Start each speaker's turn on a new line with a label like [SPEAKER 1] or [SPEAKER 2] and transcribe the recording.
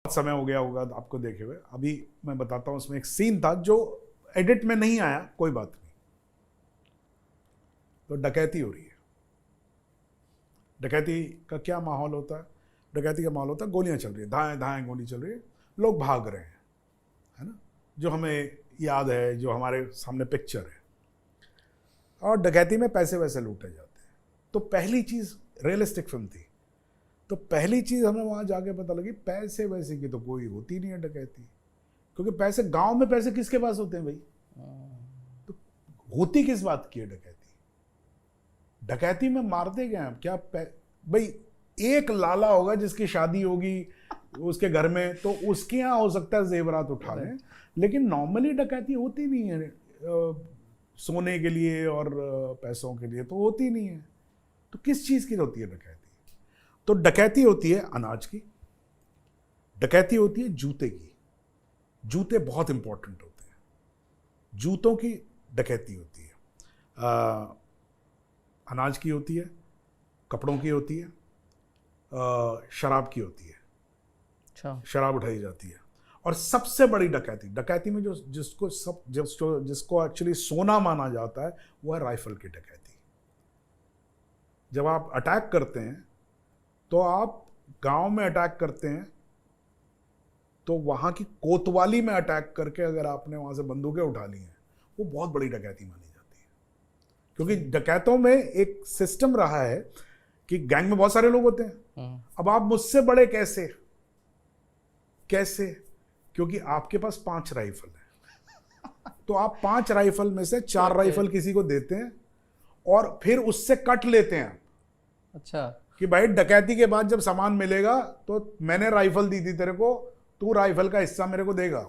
[SPEAKER 1] समय हो गया होगा आपको देखे हुए। अभी मैं बताता हूं, उसमें एक सीन था जो एडिट में नहीं आया, कोई बात नहीं। तो डकैती हो रही है। डकैती का क्या माहौल होता है? डकैती का माहौल होता है, गोलियां चल रही है, धाएं धाएं गोली चल रही है, लोग भाग रहे हैं, है ना, जो हमें याद है, जो हमारे सामने पिक्चर है। और डकैती में पैसे वैसे लूटे जाते हैं। तो पहली चीज, रियलिस्टिक फिल्म थी, तो पहली चीज हमें वहां जाके पता लगी पैसे वैसे की तो कोई होती नहीं है डकैती। क्योंकि पैसे गांव में, पैसे किसके पास होते हैं भाई? तो होती किस बात की है डकैती? डकैती में मारते क्या हैं क्या? भाई एक लाला होगा जिसकी शादी होगी उसके घर में, तो उसके यहाँ हो सकता है जेवरात उठा लें, लेकिन नॉर्मली डकैती होती नहीं है। सोने के लिए और पैसों के लिए तो होती नहीं है। तो किस चीज की होती है डकैती? तो डकैती होती है अनाज की, डकैती होती है जूते की। जूते बहुत इंपॉर्टेंट होते हैं, जूतों की डकैती होती है। अनाज की होती है, कपड़ों की होती है, शराब की होती है। अच्छा, शराब उठाई जाती है। और सबसे बड़ी डकैती, डकैती में जो जिसको एक्चुअली सोना माना जाता है, वो है राइफल की डकैती। जब आप अटैक करते हैं, तो आप गांव में अटैक करते हैं, तो वहां की कोतवाली में अटैक करके अगर आपने वहां से बंदूकें उठा ली हैं, वो बहुत बड़ी डकैती मानी जाती है। क्योंकि डकैतों में एक सिस्टम रहा है कि गैंग में बहुत सारे लोग होते हैं। अब आप मुझसे बड़े कैसे? क्योंकि आपके पास 5 राइफल है, तो आप 5 राइफल में से 4 राइफल किसी को देते हैं और फिर उससे कट लेते हैं। अच्छा, कि भाई डकैती के बाद जब सामान मिलेगा तो मैंने राइफल दी थी तेरे को, तू राइफल का हिस्सा मेरे को देगा।